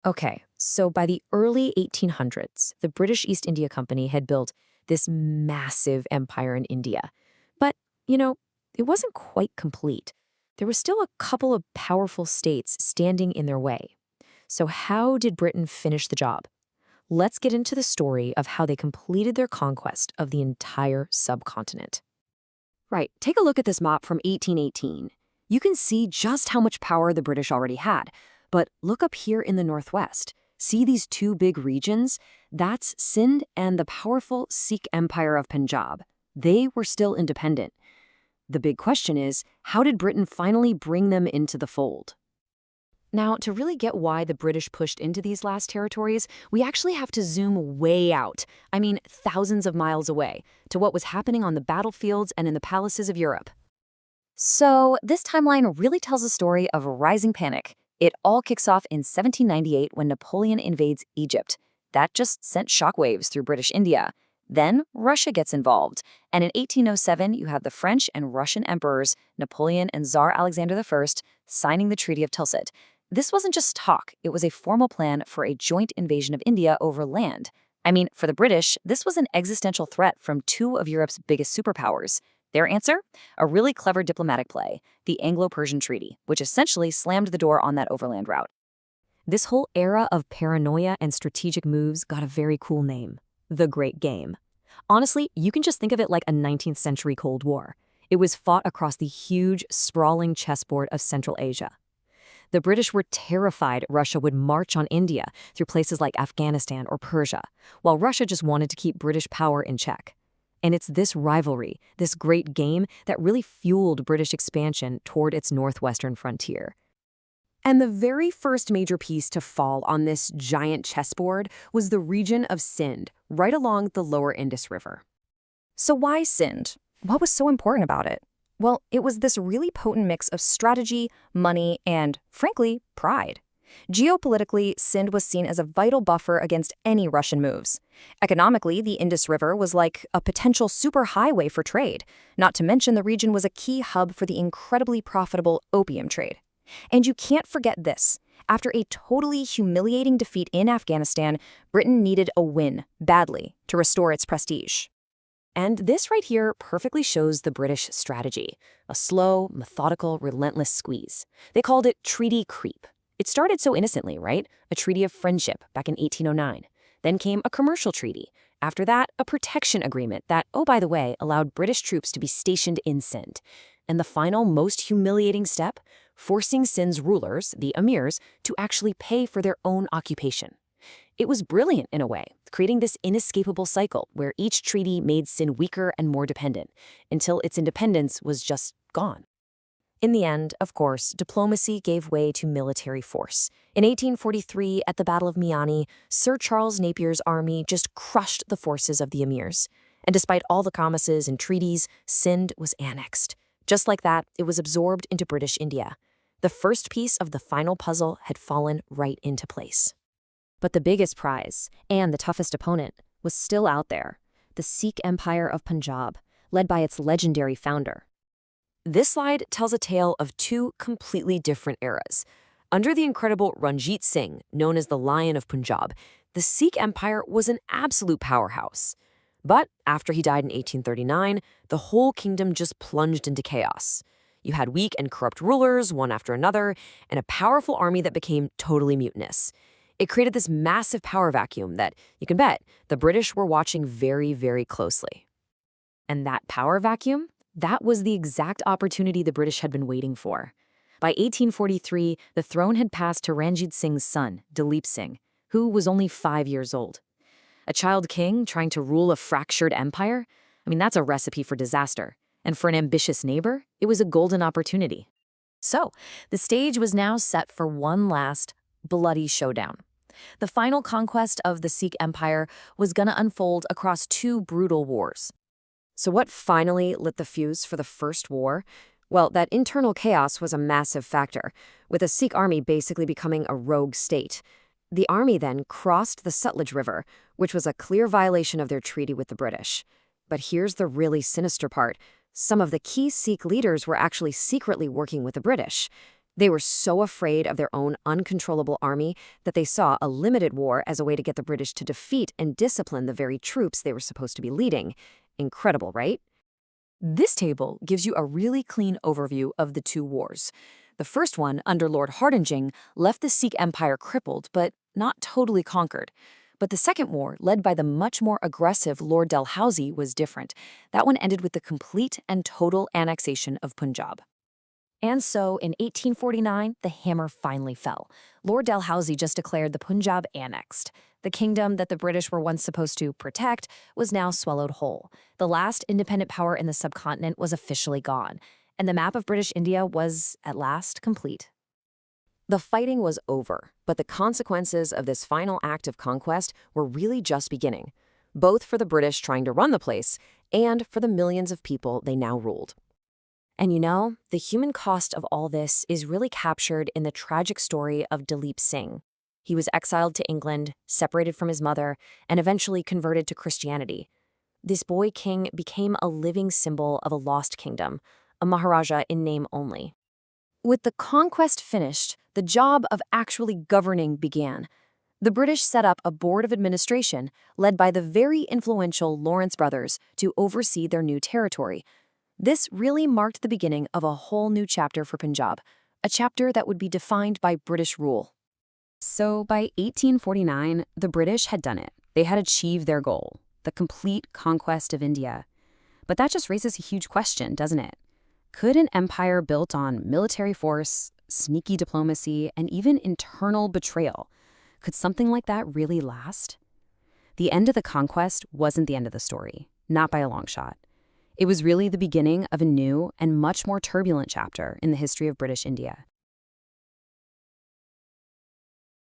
Okay, so by the early 1800s, the British East India Company had built this massive empire in India. But, you know, it wasn't quite complete. There were still a couple of powerful states standing in their way. So, how did Britain finish the job? Let's get into the story of how they completed their conquest of the entire subcontinent. Right, take a look at this map from 1818. You can see just how much power the British already had. But look up here in the northwest. See these two big regions? That's Sindh and the powerful Sikh Empire of Punjab. They were still independent. The big question is, how did Britain finally bring them into the fold? Now, to really get why the British pushed into these last territories, we actually have to zoom way out. I mean, thousands of miles away, to what was happening on the battlefields and in the palaces of Europe. So, this timeline really tells a story of a rising panic. It all kicks off in 1798 when Napoleon invades Egypt. That just sent shockwaves through British India. Then Russia gets involved, and in 1807 you have the French and Russian emperors, Napoleon and Tsar Alexander I, signing the Treaty of Tilsit. This wasn't just talk, it was a formal plan for a joint invasion of India over land. I mean, for the British, this was an existential threat from two of Europe's biggest superpowers. Their answer? A really clever diplomatic play, the Anglo-Persian Treaty, which essentially slammed the door on that overland route. This whole era of paranoia and strategic moves got a very cool name: the Great Game. Honestly, you can just think of it like a 19th century Cold War. It was fought across the huge, sprawling chessboard of Central Asia. The British were terrified Russia would march on India through places like Afghanistan or Persia, while Russia just wanted to keep British power in check. And it's this rivalry, this great game, that really fueled British expansion toward its northwestern frontier. And the very first major piece to fall on this giant chessboard was the region of Sindh, right along the lower Indus River. So why Sindh? What was so important about it? Well, it was this really potent mix of strategy, money, and, frankly, pride. Geopolitically, Sindh was seen as a vital buffer against any Russian moves. Economically, the Indus River was like a potential superhighway for trade, not to mention the region was a key hub for the incredibly profitable opium trade. And you can't forget this. After a totally humiliating defeat in Afghanistan, Britain needed a win, badly, to restore its prestige. And this right here perfectly shows the British strategy, a slow, methodical, relentless squeeze. They called it treaty creep. It started so innocently, right? A treaty of friendship back in 1809. Then came a commercial treaty. After that, a protection agreement that, oh, by the way, allowed British troops to be stationed in Sindh. And the final, most humiliating step, forcing Sindh's rulers, the emirs, to actually pay for their own occupation. It was brilliant in a way, creating this inescapable cycle where each treaty made Sindh weaker and more dependent, until its independence was just gone. In the end, of course, diplomacy gave way to military force. In 1843, at the Battle of Miani, Sir Charles Napier's army just crushed the forces of the emirs. And despite all the promises and treaties, Sindh was annexed. Just like that, it was absorbed into British India. The first piece of the final puzzle had fallen right into place. But the biggest prize, and the toughest opponent, was still out there: the Sikh Empire of Punjab, led by its legendary founder. This slide tells a tale of two completely different eras. Under the incredible Ranjit Singh, known as the Lion of Punjab, the Sikh Empire was an absolute powerhouse. But after he died in 1839, the whole kingdom just plunged into chaos. You had weak and corrupt rulers, one after another, and a powerful army that became totally mutinous. It created this massive power vacuum that, you can bet, the British were watching very, very closely. And that power vacuum? That was the exact opportunity the British had been waiting for. By 1843, the throne had passed to Ranjit Singh's son, Dalip Singh, who was only 5 years old. A child king trying to rule a fractured empire? I mean, that's a recipe for disaster. And for an ambitious neighbor, it was a golden opportunity. So, the stage was now set for one last bloody showdown. The final conquest of the Sikh Empire was going to unfold across two brutal wars. So what finally lit the fuse for the First War? Well, that internal chaos was a massive factor, with the Sikh army basically becoming a rogue state. The army then crossed the Sutlej River, which was a clear violation of their treaty with the British. But here's the really sinister part. Some of the key Sikh leaders were actually secretly working with the British. They were so afraid of their own uncontrollable army that they saw a limited war as a way to get the British to defeat and discipline the very troops they were supposed to be leading. Incredible, right? This table gives you a really clean overview of the two wars. The first one, under Lord Hartinging, left the Sikh Empire crippled, but not totally conquered. But the second war, led by the much more aggressive Lord Dalhousie, was different. That one ended with the complete and total annexation of Punjab. And so, in 1849, the hammer finally fell. Lord Dalhousie just declared the Punjab annexed. The kingdom that the British were once supposed to protect was now swallowed whole. The last independent power in the subcontinent was officially gone, and the map of British India was, at last, complete. The fighting was over, but the consequences of this final act of conquest were really just beginning, both for the British trying to run the place and for the millions of people they now ruled. And you know, the human cost of all this is really captured in the tragic story of Dalip Singh. He was exiled to England, separated from his mother, and eventually converted to Christianity. This boy king became a living symbol of a lost kingdom, a Maharaja in name only. With the conquest finished, the job of actually governing began. The British set up a board of administration led by the very influential Lawrence brothers to oversee their new territory. This really marked the beginning of a whole new chapter for Punjab, a chapter that would be defined by British rule. So by 1849, the British had done it. They had achieved their goal, the complete conquest of India. But that just raises a huge question, doesn't it? Could an empire built on military force, sneaky diplomacy, and even internal betrayal, could something like that really last? The end of the conquest wasn't the end of the story, not by a long shot. It was really the beginning of a new and much more turbulent chapter in the history of British India.